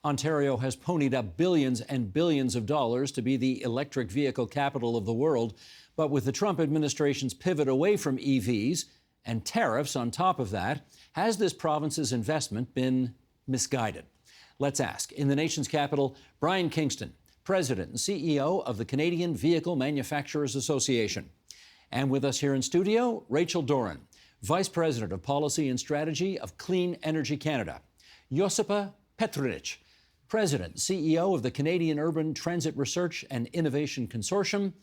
Ontario has ponied up billions and billions of dollars to be the electric vehicle capital of the world. But with the Trump administration's pivot away from EVs and tariffs on top of that, has this province's investment been misguided? Let's ask. In the nation's capital, Brian Kingston, President and CEO of the Canadian Vehicle Manufacturers Association. And with us here in studio, Rachel Doran, Vice President of Policy and Strategy of Clean Energy Canada. Josipa Petrunic, President and CEO of the Canadian Urban Transit Research and Innovation Consortium.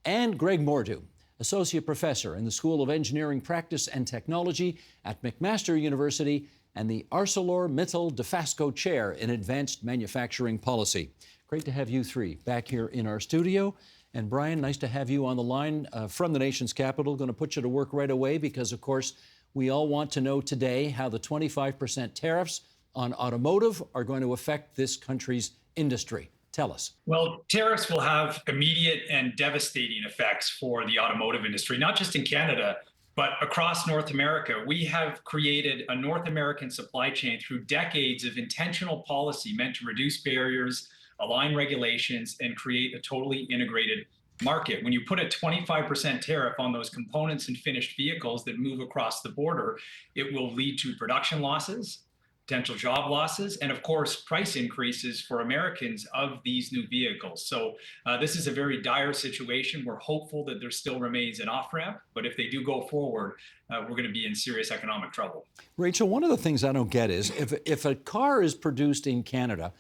And Greig Mordue, Associate Professor in the School of Engineering Practice and Technology at McMaster University and the ArcelorMittal Dofasco Chair in Advanced Manufacturing Policy. Great to have you three back here in our studio. And Brian, nice to have you on the line from the nation's capital. Going to put you to work right away because, of course, we all want to know today how the 25% tariffs on automotive are going to affect this country's industry. Tell us. Well, tariffs will have immediate and devastating effects for the automotive industry, not just in Canada, but across North America. We have created a North American supply chain through decades of intentional policy meant to reduce barriers, align regulations, and create a totally integrated market. When you put a 25% tariff on those components and finished vehicles that move across the border, it will lead to production losses, potential job losses, and of course, price increases for Americans of these new vehicles. So this is a very dire situation. We're hopeful that there still remains an off-ramp, but if they do go forward, we're going to be in serious economic trouble. Rachel, one of the things I don't get is if a car is produced in Canada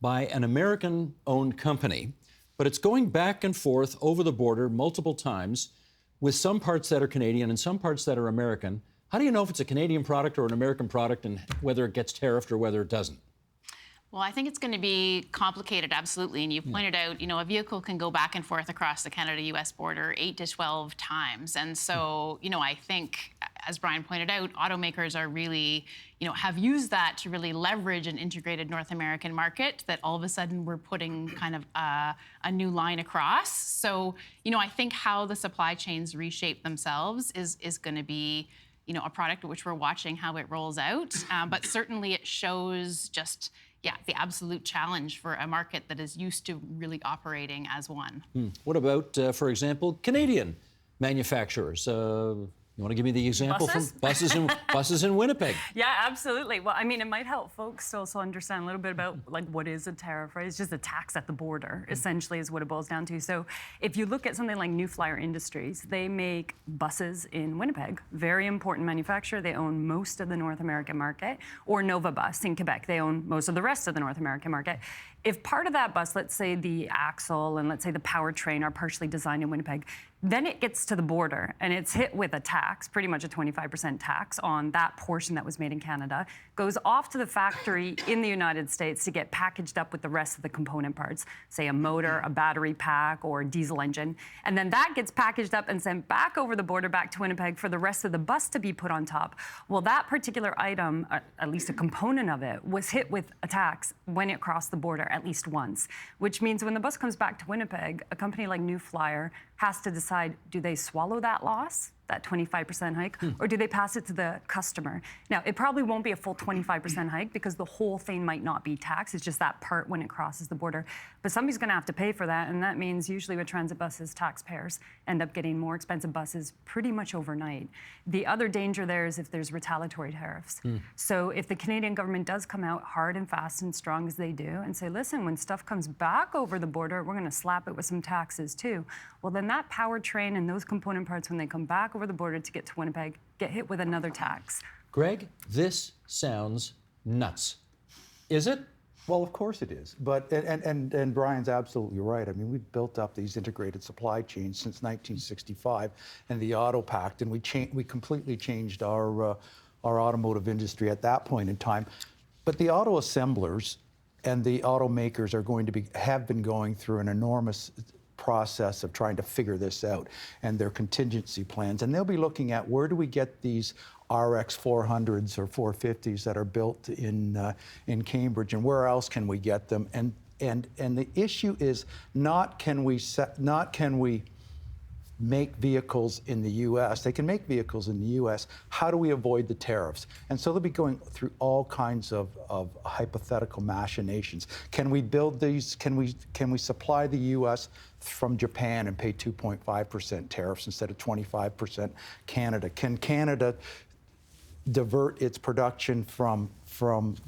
by an American-owned company, but it's going back and forth over the border multiple times with some parts that are Canadian and some parts that are American, how do you know if it's a Canadian product or an American product and whether it gets tariffed or whether it doesn't? Well, I think it's going to be complicated, absolutely. And you pointed out, a vehicle can go back and forth across the Canada-U.S. border 8 to 12 times. And so, I think, as Brian pointed out, automakers are really, have used that to really leverage an integrated North American market that all of a sudden we're putting kind of a new line across. So, I think how the supply chains reshape themselves is going to be a product which we're watching how it rolls out. But certainly it shows just, the absolute challenge for a market that is used to really operating as one. What about, for example, Canadian manufacturers? You want to give me the example buses? from buses in Winnipeg? Yeah, absolutely. Well, it might help folks to also understand a little bit about what is a tariff, right? It's just a tax at the border, essentially, is what it boils down to. So if you look at something like New Flyer Industries, they make buses in Winnipeg, very important manufacturer. They own most of the North American market. Or Nova Bus in Quebec, they own most of the rest of the North American market. If part of that bus, let's say the axle and let's say the powertrain are partially designed in Winnipeg, then it gets to the border and it's hit with a tax, pretty much a 25% tax on that portion that was made in Canada, goes off to the factory in the United States to get packaged up with the rest of the component parts, say a motor, a battery pack, or a diesel engine. And then that gets packaged up and sent back over the border back to Winnipeg for the rest of the bus to be put on top. Well, that particular item, at least a component of it, was hit with a tax when it crossed the border at least once, which means when the bus comes back to Winnipeg, a company like New Flyer has to decide, do they swallow that loss, that 25% hike, or do they pass it to the customer? Now, it probably won't be a full 25% hike because the whole thing might not be taxed. It's just that part when it crosses the border. But somebody's going to have to pay for that, and that means usually with transit buses, taxpayers end up getting more expensive buses pretty much overnight. The other danger there is if there's retaliatory tariffs. So if the Canadian government does come out hard and fast and strong as they do and say, listen, when stuff comes back over the border, we're going to slap it with some taxes too. Well, then that powertrain and those component parts, when they come back over the border to get to Winnipeg, get hit with another tax. Greig, this sounds nuts. Is it? Well, of course it is. But and Brian's absolutely right. We've built up these integrated supply chains since 1965 and the Auto Pact, and we completely changed our automotive industry at that point in time. But the auto assemblers and the automakers have been going through an enormous process of trying to figure this out and their contingency plans. And they'll be looking at where do we get these RX 400s or 450s that are built in Cambridge, and where else can we get them? And the issue is not can we make vehicles in the U.S. They can make vehicles in the U.S. How do we avoid the tariffs? And so they'll be going through all kinds of hypothetical machinations. Can we build these? Can we supply the U.S. from Japan and pay 2.5% tariffs instead of 25% Canada? Can Canada divert its production from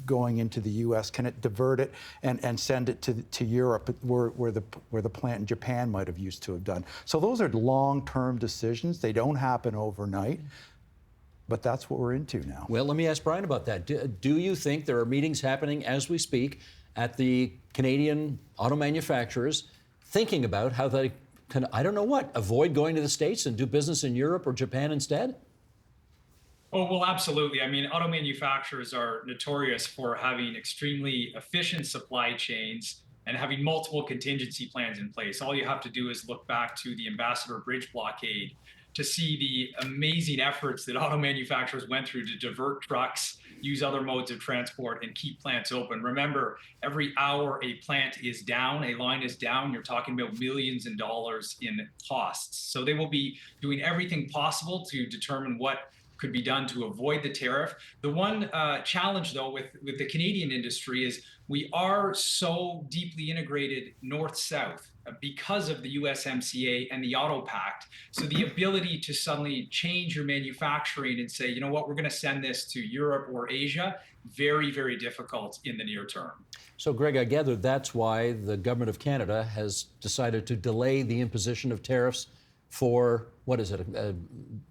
going into the U.S.? Can it divert it and send it to Europe, where the plant in Japan might have used to have done? So those are long-term decisions. They don't happen overnight, but that's what we're into now. Well, let me ask Brian about that. Do you think there are meetings happening as we speak at the Canadian auto manufacturers thinking about how they can, I don't know what, avoid going to the States and do business in Europe or Japan instead? Oh, well, absolutely. I mean, auto manufacturers are notorious for having extremely efficient supply chains and having multiple contingency plans in place. All you have to do is look back to the Ambassador Bridge blockade to see the amazing efforts that auto manufacturers went through to divert trucks, use other modes of transport, and keep plants open. Remember, every hour a plant is down, a line is down, you're talking about millions in dollars in costs. So they will be doing everything possible to determine what could be done to avoid the tariff. The one challenge, though, with the Canadian industry is we are so deeply integrated north-south because of the USMCA and the Auto Pact. So the ability to suddenly change your manufacturing and say, you know what, we're going to send this to Europe or Asia, very, very difficult in the near term. So, Greg, I gather that's why the government of Canada has decided to delay the imposition of tariffs for, what is it,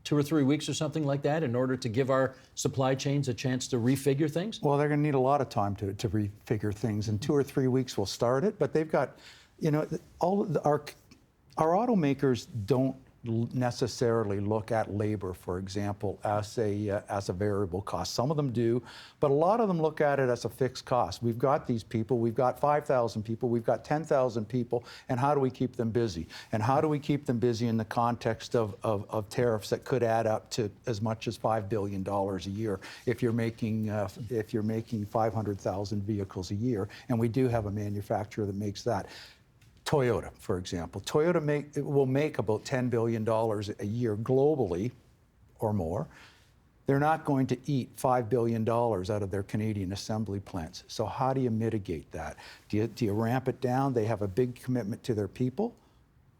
2 or 3 weeks or something like that, in order to give our supply chains a chance to refigure things? Well, they're going to need a lot of time to refigure things. In 2 or 3 weeks, we'll start it. But they've got, you know, our automakers don't necessarily look at labor, for example, as a variable cost. Some of them do, but a lot of them look at it as a fixed cost. We've got these people, we've got 5,000 people, we've got 10,000 people, and how do we keep them busy? And how do we keep them busy in the context of tariffs that could add up to as much as $5 billion a year if you're making 500,000 vehicles a year? And we do have a manufacturer that makes that. Toyota, for example. Toyota will make about $10 billion a year globally or more. They're not going to eat $5 billion out of their Canadian assembly plants. So how do you mitigate that? Do you ramp it down? They have a big commitment to their people,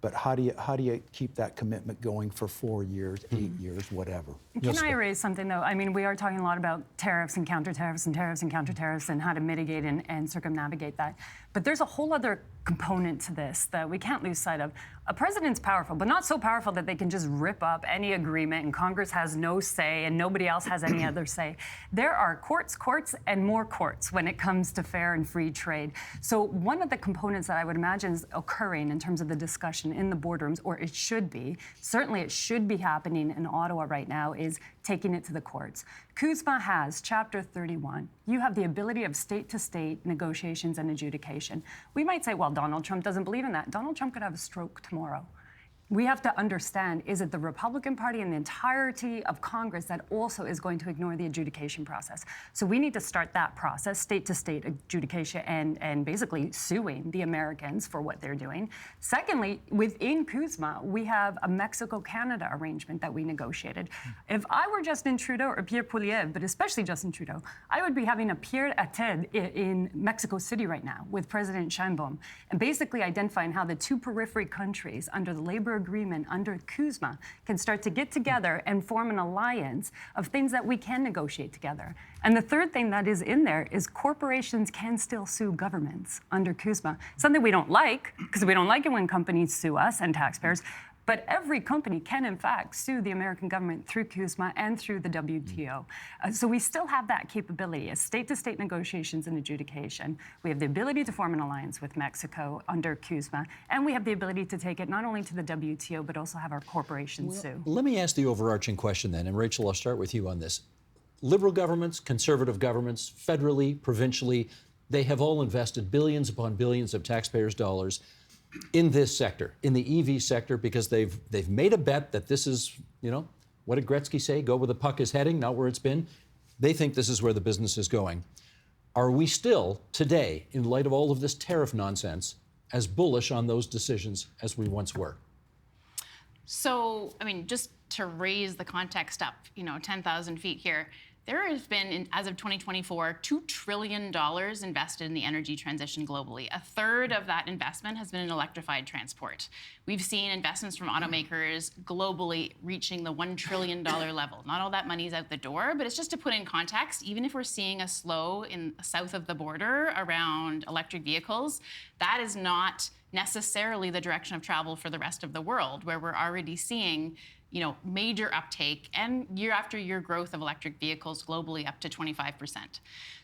but how do you keep that commitment going for 4 years, 8 years, whatever? Can I raise something, though? I mean, we are talking a lot about tariffs and counter-tariffs and tariffs and counter-tariffs and how to mitigate and circumnavigate that. But there's a whole other component to this that we can't lose sight of. A president's powerful, but not so powerful that they can just rip up any agreement and Congress has no say and nobody else has any other say. There are courts, and more courts when it comes to fair and free trade. So one of the components that I would imagine is occurring in terms of the discussion in the boardrooms, or it should be, certainly it should be happening in Ottawa right now, is taking it to the courts. CUSMA has Chapter 31. You have the ability of state-to-state negotiations and adjudication. We might say, well, Donald Trump doesn't believe in that. Donald Trump could have a stroke tomorrow. We have to understand, is it the Republican Party and the entirety of Congress that also is going to ignore the adjudication process? So we need to start that process, state-to-state adjudication, and basically suing the Americans for what they're doing. Secondly, within CUSMA, we have a Mexico-Canada arrangement that we negotiated. If I were Justin Trudeau or Pierre Poilievre, but especially Justin Trudeau, I would be having a pied-à-terre in Mexico City right now with President Sheinbaum, and basically identifying how the two periphery countries under the labor agreement under CUSMA can start to get together and form an alliance of things that we can negotiate together. And the third thing that is in there is corporations can still sue governments under CUSMA. Something we don't like, because we don't like it when companies sue us and taxpayers, but every company can, in fact, sue the American government through CUSMA and through the WTO. So we still have that capability as state-to-state negotiations and adjudication. We have the ability to form an alliance with Mexico under CUSMA, and we have the ability to take it not only to the WTO, but also have our corporations sue. Let me ask the overarching question then, and Rachel, I'll start with you on this. Liberal governments, conservative governments, federally, provincially, they have all invested billions upon billions of taxpayers' dollars in this sector, in the EV sector, because they've made a bet that this is, you know, what did Gretzky say? Go where the puck is heading, not where it's been. They think this is where the business is going. Are we still, today, in light of all of this tariff nonsense, as bullish on those decisions as we once were? So, I mean, just to raise the context up, 10,000 feet here, there has been, as of 2024, $2 trillion invested in the energy transition globally. A third of that investment has been in electrified transport. We've seen investments from automakers globally reaching the $1 trillion level. Not all that money's out the door, but it's just to put in context, even if we're seeing a slow in south of the border around electric vehicles, that is not necessarily the direction of travel for the rest of the world, where we're already seeing major uptake and year after year growth of electric vehicles globally up to 25%.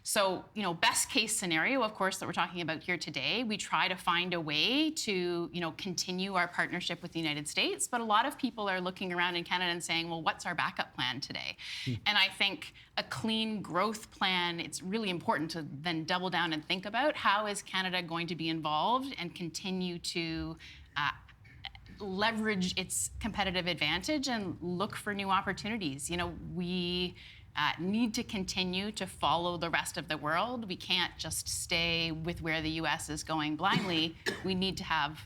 So, best case scenario, of course, that we're talking about here today, we try to find a way to, continue our partnership with the United States. But a lot of people are looking around in Canada and saying, well, what's our backup plan today? And I think a clean growth plan, it's really important to then double down and think about how is Canada going to be involved and continue to leverage its competitive advantage and look for new opportunities. We need to continue to follow the rest of the world. We can't just stay with where the U.S. is going blindly. We need to have,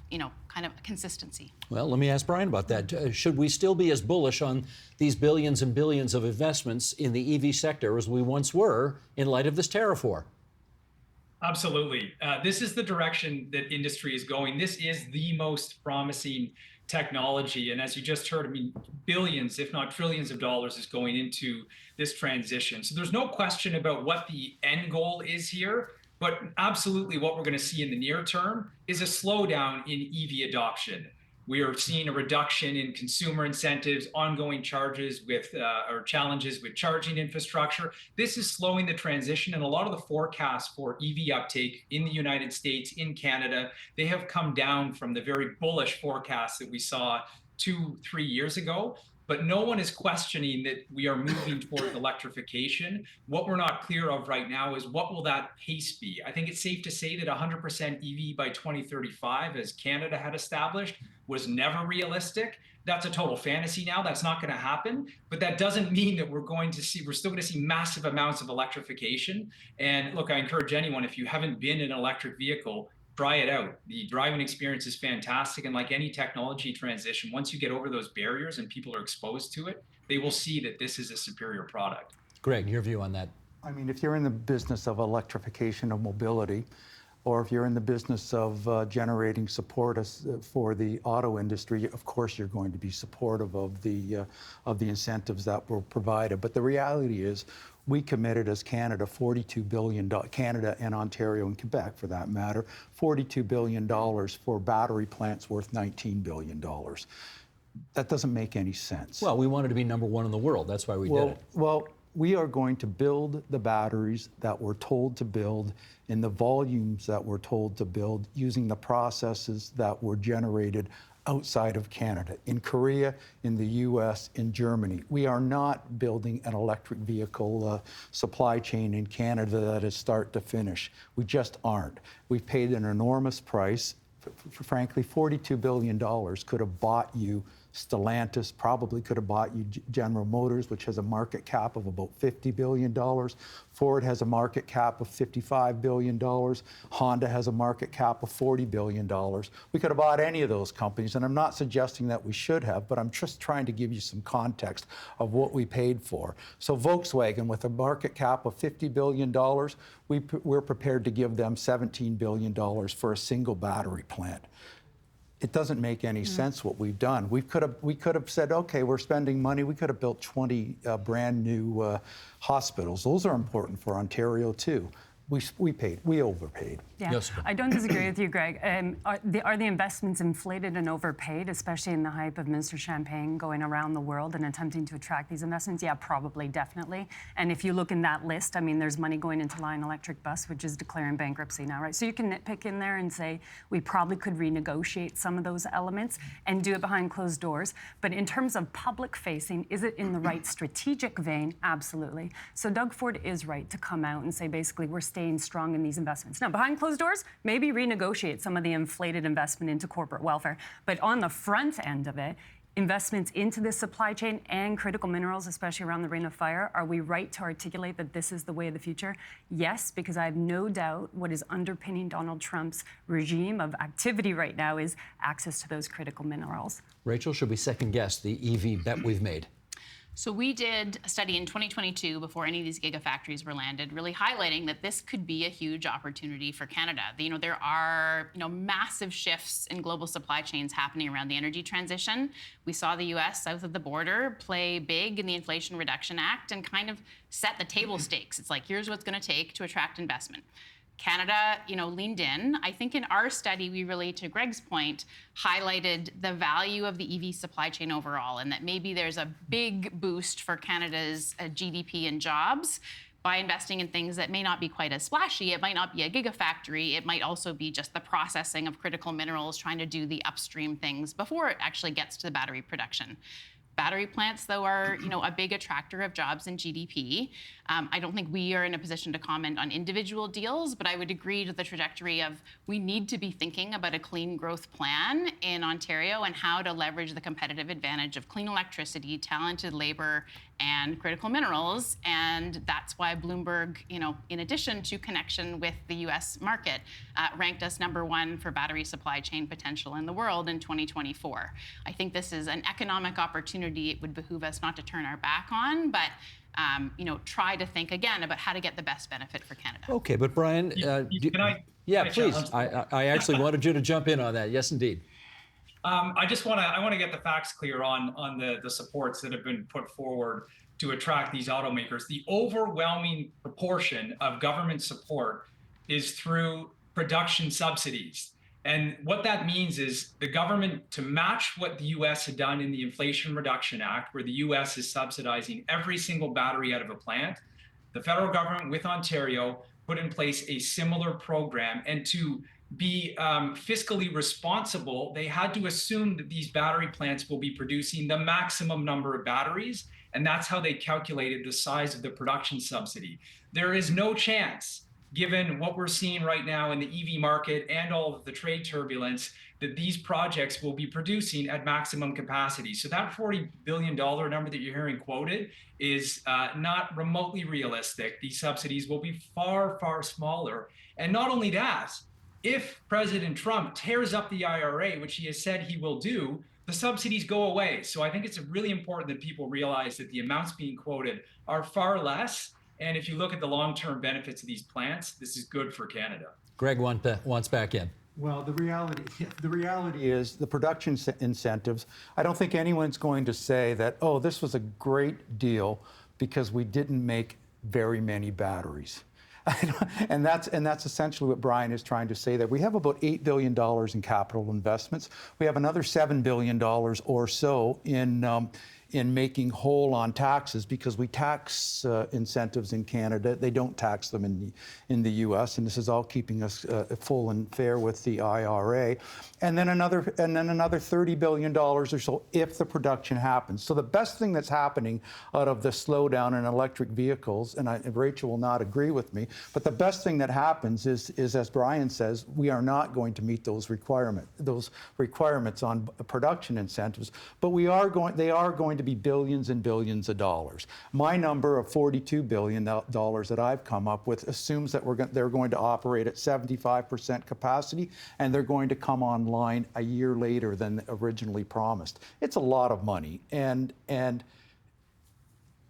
kind of consistency. Well, let me ask Brian about that. Should we still be as bullish on these billions and billions of investments in the EV sector as we once were in light of this tariff war? Absolutely. This is the direction that industry is going. This is the most promising technology. And as you just heard, billions, if not trillions of dollars is going into this transition. So there's no question about what the end goal is here. But absolutely what we're going to see in the near term is a slowdown in EV adoption. We are seeing a reduction in consumer incentives, ongoing charges with or challenges with charging infrastructure. This is slowing the transition, and a lot of the forecasts for EV uptake in the United States, in Canada, they have come down from the very bullish forecasts that we saw 2-3 years ago. But no one is questioning that we are moving toward electrification. What we're not clear of right now is what will that pace be? I think it's safe to say that 100% EV by 2035, as Canada had established, was never realistic. That's a total fantasy now. That's not going to happen. But that doesn't mean that we're still going to see massive amounts of electrification. And look, I encourage anyone, if you haven't been in an electric vehicle, try it out. The driving experience is fantastic. And like any technology transition, once you get over those barriers and people are exposed to it, they will see that this is a superior product. Greg, your view on that? I mean, if you're in the business of electrification of mobility, or if you're in the business of generating support for the auto industry, of course you're going to be supportive of the incentives that were provided. But the reality is, we committed as Canada $42 billion, Canada and Ontario and Quebec for that matter, $42 billion for battery plants worth $19 billion. That doesn't make any sense. Well, we wanted to be number one in the world. That's why we did it. Well, we are going to build the batteries that we're told to build in the volumes that we're told to build using the processes that were generated outside of Canada, in Korea, in the US, in Germany. We are not building an electric vehicle supply chain in Canada that is start to finish. We just aren't. We've paid an enormous price. Frankly, $42 billion could have bought you Stellantis, probably could have bought you General Motors, which has a market cap of about $50 billion. Ford has a market cap of $55 billion. Honda has a market cap of $40 billion. We could have bought any of those companies, and I'm not suggesting that we should have, but I'm just trying to give you some context of what we paid for. So Volkswagen, with a market cap of $50 billion, we're prepared to give them $17 billion for a single battery plant. It doesn't make any sense what we've done. We could have said, okay, we're spending money. We could have built 20 brand new hospitals. Those are important for Ontario too. We overpaid. Yeah, I don't disagree with you, Greg. Are the investments inflated and overpaid, especially in the hype of Mr. Champagne going around the world and attempting to attract these investments? Yeah, probably, definitely. And if you look in that list, I mean, there's money going into Lion Electric Bus, which is declaring bankruptcy now, right? So you can nitpick in there and say, we probably could renegotiate some of those elements and do it behind closed doors. But in terms of public facing, is it in the right strategic vein? Absolutely. So Doug Ford is right to come out and say, basically, we're staying strong in these investments. Now, behind closed doors, maybe renegotiate some of the inflated investment into corporate welfare. But on the front end of it, investments into this supply chain and critical minerals, especially around the Ring of Fire, are we right to articulate that this is the way of the future? Yes, because I have no doubt what is underpinning Donald Trump's regime of activity right now is access to those critical minerals. Rachel, should we second guess the EV bet we've made? So we did a study in 2022 before any of these gigafactories were landed, really highlighting that this could be a huge opportunity for Canada. There are massive shifts in global supply chains happening around the energy transition. We saw the U.S. south of the border play big in the Inflation Reduction Act and kind of set the table stakes. It's like, here's what's going to take to attract investment. Canada, leaned in. I think in our study, we really, to Greg's point, highlighted the value of the EV supply chain overall, and that maybe there's a big boost for Canada's GDP and jobs by investing in things that may not be quite as splashy. It might not be a gigafactory. It might also be just the processing of critical minerals, trying to do the upstream things before it actually gets to the battery production. Battery plants, though, are a big attractor of jobs and GDP. I don't think we are in a position to comment on individual deals, but I would agree to the trajectory of we need to be thinking about a clean growth plan in Ontario and how to leverage the competitive advantage of clean electricity, talented labor, and critical minerals. And that's why Bloomberg, in addition to connection with the U.S. market, ranked us #1 for battery supply chain potential in the world in 2024. I think this is an economic opportunity it would behoove us not to turn our back on, but try to think again about how to get the best benefit for Canada. Okay, but Brian, yeah, please. I actually wanted you to jump in on that. Yes, indeed. I want to get the facts clear on the supports that have been put forward to attract these automakers. The overwhelming proportion of government support is through production subsidies. And what that means is the government, to match what the US had done in the Inflation Reduction Act, where the US is subsidizing every single battery out of a plant, the federal government with Ontario put in place a similar program. And to be fiscally responsible, they had to assume that these battery plants will be producing the maximum number of batteries. And that's how they calculated the size of the production subsidy. There is no chance, given what we're seeing right now in the EV market and all of the trade turbulence, that these projects will be producing at maximum capacity. So that $40 billion number that you're hearing quoted is not remotely realistic. These subsidies will be far, far smaller. And not only that, if President Trump tears up the IRA, which he has said he will do, the subsidies go away. So I think it's really important that people realize that the amounts being quoted are far less. And if you look at the long-term benefits of these plants, this is good for Canada. Greg wants back in. Well, the reality is the production incentives. I don't think anyone's going to say that, oh, this was a great deal because we didn't make very many batteries. And that's essentially what Brian is trying to say, that we have about $8 billion in capital investments. We have another $7 billion or so in making whole on taxes, because we tax incentives in Canada. They don't tax them in the U.S., and this is all keeping us full and fair with the IRA. And then another $30 billion or so if the production happens. So the best thing that's happening out of the slowdown in electric vehicles, and Rachel will not agree with me, but the best thing that happens is as Brian says, we are not going to meet those requirements on production incentives, but they are going to be billions and billions of dollars. My number of $42 billion that I've come up with assumes that they're going to operate at 75% capacity, and they're going to come online a year later than originally promised. It's a lot of money, and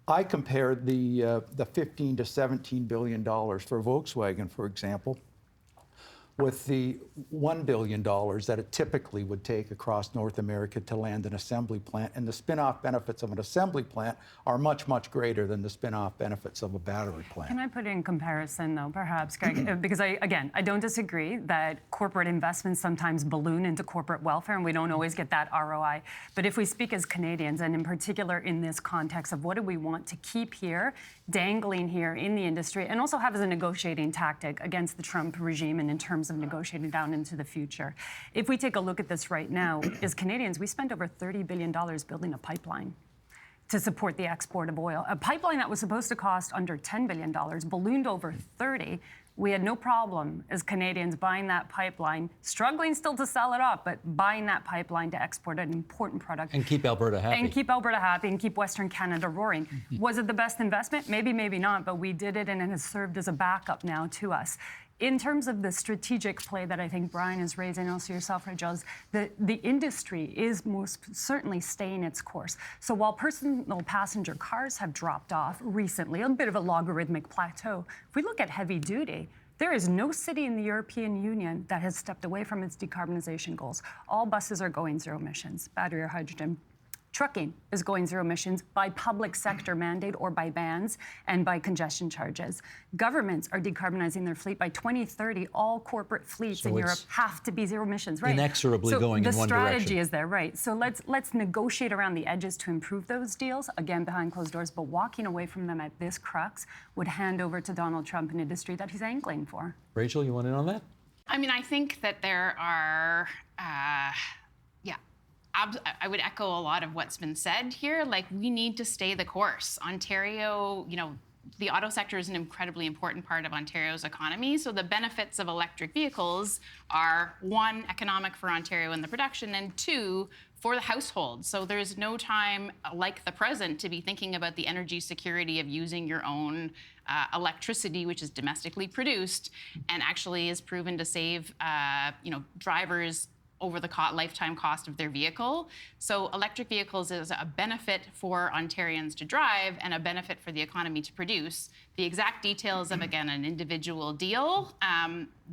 I compared the 15 to 17 billion dollars for Volkswagen, for example, with the $1 billion that it typically would take across North America to land an assembly plant. And the spin-off benefits of an assembly plant are much, much greater than the spin-off benefits of a battery plant. Can I put in comparison, though, perhaps, Greg? Because I don't disagree that corporate investments sometimes balloon into corporate welfare, and we don't always get that ROI. But if we speak as Canadians, and in particular in this context of what do we want to keep here, dangling here in the industry, and also have as a negotiating tactic against the Trump regime and in terms of negotiating down into the future. If we take a look at this right now, as Canadians, we spent over $30 billion building a pipeline to support the export of oil. A pipeline that was supposed to cost under $10 billion, ballooned over 30, we had no problem as Canadians buying that pipeline, struggling still to sell it off, but buying that pipeline to export an important product. And keep Alberta happy. And keep Alberta happy and keep Western Canada roaring. Was it the best investment? Maybe, maybe not, but we did it, and it has served as a backup now to us. In terms of the strategic play that I think Brian is raising, also yourself, Rachel, the industry is most certainly staying its course. So while personal passenger cars have dropped off recently, a bit of a logarithmic plateau, if we look at heavy duty, there is no city in the European Union that has stepped away from its decarbonization goals. All buses are going zero emissions, battery or hydrogen. Trucking is going zero emissions by public sector mandate or by bans and by congestion charges. Governments are decarbonizing their fleet by 2030. All corporate fleets in Europe have to be zero emissions, right? Inexorably going in one direction. The strategy is there, right? So let's negotiate around the edges to improve those deals, again, behind closed doors, but walking away from them at this crux would hand over to Donald Trump an industry that he's angling for. Rachel, you want in on that? I mean, I think that there are, I would echo a lot of what's been said here. Like, we need to stay the course. Ontario, the auto sector is an incredibly important part of Ontario's economy. So the benefits of electric vehicles are, one, economic for Ontario and the production, and two, for the household. So there's no time like the present to be thinking about the energy security of using your own electricity, which is domestically produced, and actually is proven to save, drivers over the lifetime cost of their vehicle. So electric vehicles is a benefit for Ontarians to drive and a benefit for the economy to produce. The exact details of, again, an individual deal,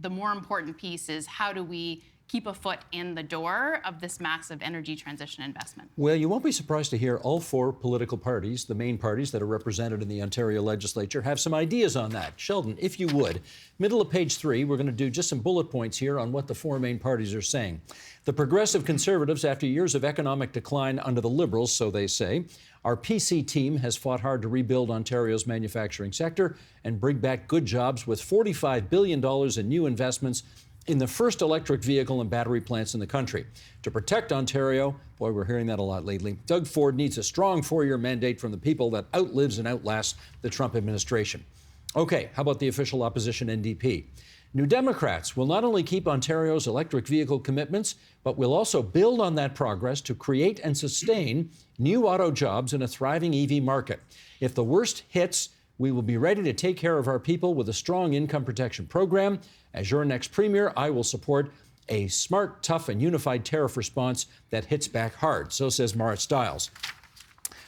the more important piece is how do we keep a foot in the door of this massive energy transition investment? Well, you won't be surprised to hear all four political parties, the main parties that are represented in the Ontario legislature, have some ideas on that. Sheldon, if you would, middle of page 3, we're going to do just some bullet points here on what the four main parties are saying. The Progressive Conservatives, after years of economic decline under the Liberals, so they say, our PC team has fought hard to rebuild Ontario's manufacturing sector and bring back good jobs with $45 billion in new investments in the first electric vehicle and battery plants in the country. To protect Ontario, boy, we're hearing that a lot lately, Doug Ford needs a strong 4-year mandate from the people that outlives and outlasts the Trump administration. Okay, how about the official opposition NDP? New Democrats will not only keep Ontario's electric vehicle commitments, but will also build on that progress to create and sustain new auto jobs in a thriving EV market. If the worst hits, we will be ready to take care of our people with a strong income protection program. As your next premier, I will support a smart, tough, and unified tariff response that hits back hard. So says Marit Stiles.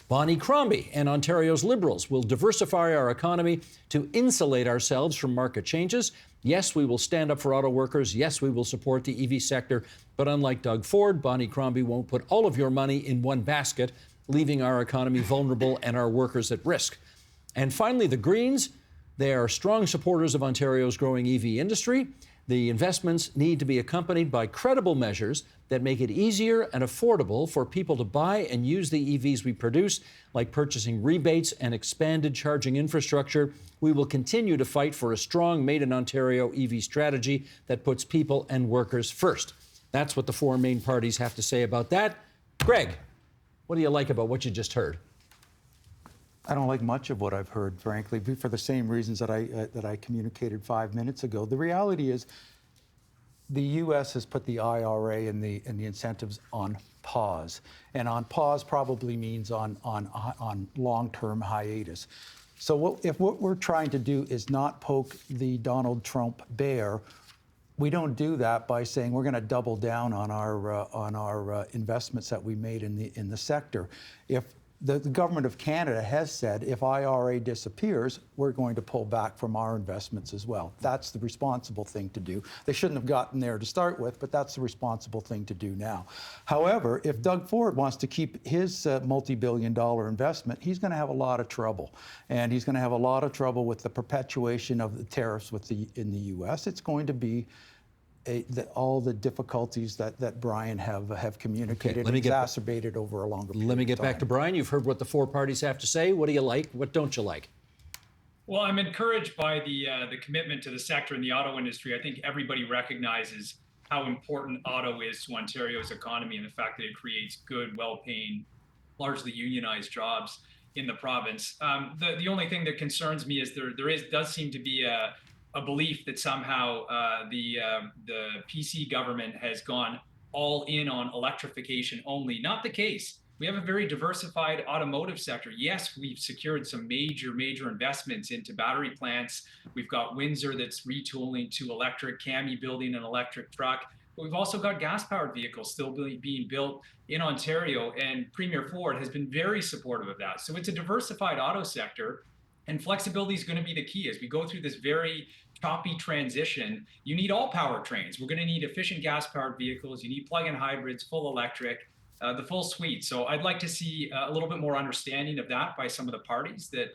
Bonnie Crombie and Ontario's Liberals will diversify our economy to insulate ourselves from market changes. Yes, we will stand up for auto workers. Yes, we will support the EV sector. But unlike Doug Ford, Bonnie Crombie won't put all of your money in one basket, leaving our economy vulnerable and our workers at risk. And finally, the Greens. They are strong supporters of Ontario's growing EV industry. The investments need to be accompanied by credible measures that make it easier and affordable for people to buy and use the EVs we produce, like purchasing rebates and expanded charging infrastructure. We will continue to fight for a strong Made in Ontario EV strategy that puts people and workers first. That's what the four main parties have to say about that. Greg, what do you like about what you just heard? I don't like much of what I've heard, frankly, for the same reasons that I communicated 5 minutes ago. The reality is the U.S. has put the IRA and the incentives on pause. And on pause probably means on long-term hiatus. So if what we're trying to do is not poke the Donald Trump bear, we don't do that by saying we're going to double down on our investments that we made in the sector. If the government of Canada has said if IRA disappears, we're going to pull back from our investments as well. That's the responsible thing to do. They shouldn't have gotten there to start with, but that's the responsible thing to do now. However, if Doug Ford wants to keep his multi-billion-dollar investment, he's going to have a lot of trouble. And he's going to have a lot of trouble with the perpetuation of the tariffs in the U.S. It's going to be all the difficulties that Brian have communicated, exacerbated over a longer period of time. Let me get back to Brian. You've heard what the four parties have to say. What do you like? What don't you like? Well, I'm encouraged by the commitment to the sector and the auto industry. I think everybody recognizes how important auto is to Ontario's economy and the fact that it creates good, well-paying, largely unionized jobs in the province. The only thing that concerns me is there does seem to be a belief that somehow the PC government has gone all in on electrification only. Not the case. We have a very diversified automotive sector. Yes, we've secured some major investments into battery plants. We've got Windsor that's retooling to electric, CAMI building an electric truck. But we've also got gas-powered vehicles still being built in Ontario, and Premier Ford has been very supportive of that. So it's a diversified auto sector, and flexibility is going to be the key as we go through this very choppy transition. You need all powertrains. We're going to need efficient gas-powered vehicles. You need plug-in hybrids, full electric, the full suite. So I'd like to see a little bit more understanding of that by some of the parties, that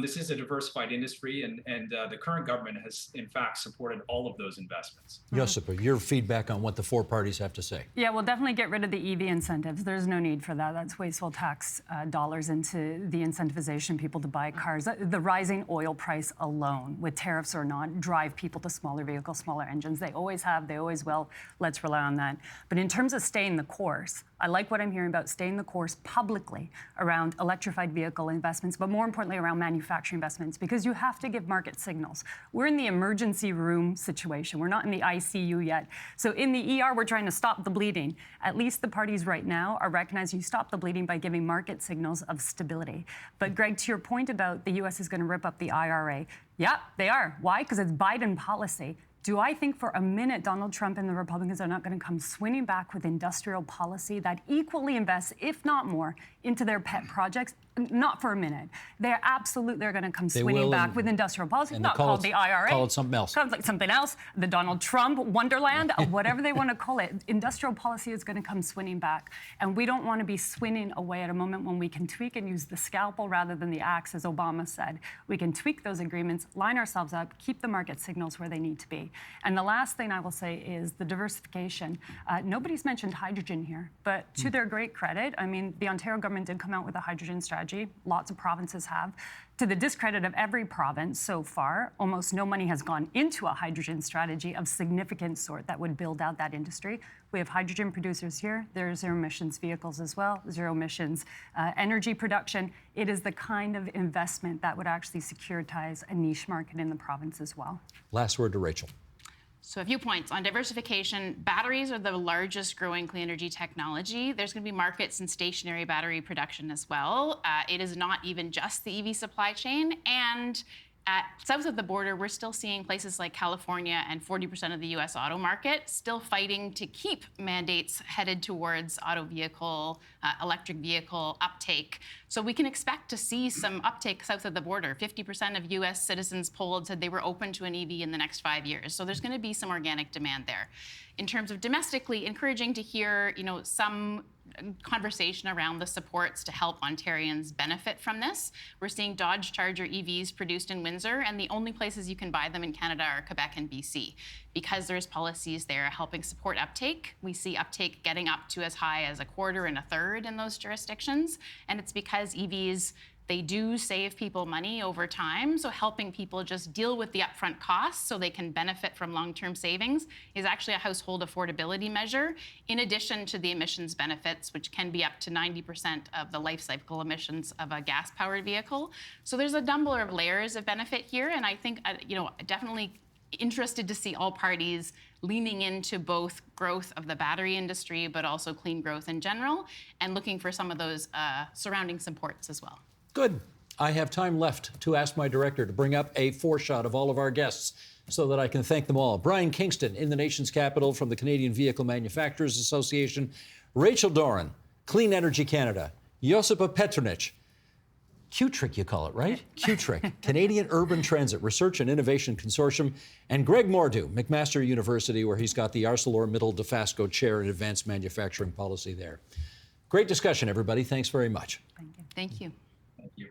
this is a diversified industry, and the current government has, in fact, supported all of those investments. Josipa, your feedback on what the four parties have to say. Yeah, we'll definitely get rid of the EV incentives. There's no need for that. That's wasteful tax dollars into the incentivization of people to buy cars. The rising oil price alone, with tariffs or not, drive people to smaller vehicles, smaller engines. They always have, they always will. Let's rely on that. But in terms of staying the course, I like what I'm hearing about staying the course publicly around electrified vehicle investments, but more importantly around manufacturing investments, because you have to give market signals. We're in the emergency room situation. We're not in the ICU yet. So in the ER, we're trying to stop the bleeding. At least the parties right now are recognizing you stop the bleeding by giving market signals of stability. But Greg, to your point about the US is going to rip up the IRA, yeah, they are. Why? Because it's Biden policy. Do I think for a minute Donald Trump and the Republicans are not going to come swinging back with industrial policy that equally invests, if not more, into their pet projects? Not for a minute. They're going to come swinging back with industrial policy, not called the IRA. Call it something else. Call it like something else. The Donald Trump Wonderland, whatever they want to call it. Industrial policy is going to come swinging back. And we don't want to be swinging away at a moment when we can tweak and use the scalpel rather than the axe, as Obama said. We can tweak those agreements, line ourselves up, keep the market signals where they need to be. And the last thing I will say is the diversification. Nobody's mentioned hydrogen here, but to their great credit, I mean, the Ontario government did come out with a hydrogen strategy. Lots of provinces have. To the discredit of every province so far, almost no money has gone into a hydrogen strategy of significant sort that would build out that industry. We have hydrogen producers here. There are zero emissions vehicles as well, zero emissions energy production. It is the kind of investment that would actually securitize a niche market in the province as well. Last word to Rachel. So a few points on diversification. Batteries are the largest growing clean energy technology. There's going to be markets in stationary battery production as well. It is not even just the EV supply chain. And south of the border, we're still seeing places like California and 40% of the US auto market still fighting to keep mandates headed towards auto vehicle, electric vehicle uptake. So we can expect to see some uptake south of the border. 50% of US citizens polled said they were open to an EV in the next 5 years. So there's going to be some organic demand there. In terms of domestically, encouraging to hear, some conversation around the supports to help Ontarians benefit from this. We're seeing Dodge Charger EVs produced in Windsor, and the only places you can buy them in Canada are Quebec and BC. Because there's policies there helping support uptake, we see uptake getting up to as high as a quarter and a third in those jurisdictions. And it's because EVs, they do save people money over time, so helping people just deal with the upfront costs so they can benefit from long-term savings is actually a household affordability measure, in addition to the emissions benefits, which can be up to 90% of the life cycle emissions of a gas-powered vehicle. So there's a number of layers of benefit here, and I think, definitely interested to see all parties leaning into both growth of the battery industry, but also clean growth in general, and looking for some of those surrounding supports as well. Good. I have time left to ask my director to bring up a four-shot of all of our guests so that I can thank them all. Brian Kingston in the nation's capital from the Canadian Vehicle Manufacturers Association. Rachel Doran, Clean Energy Canada. Josipa Petrunic, Q-Trick you call it, right? Q-Trick, Canadian Urban Transit Research and Innovation Consortium. And Greig Mordue, McMaster University, where he's got the ArcelorMittal Dofasco Chair in Advanced Manufacturing Policy there. Great discussion, everybody. Thanks very much. Thank you. Thank you.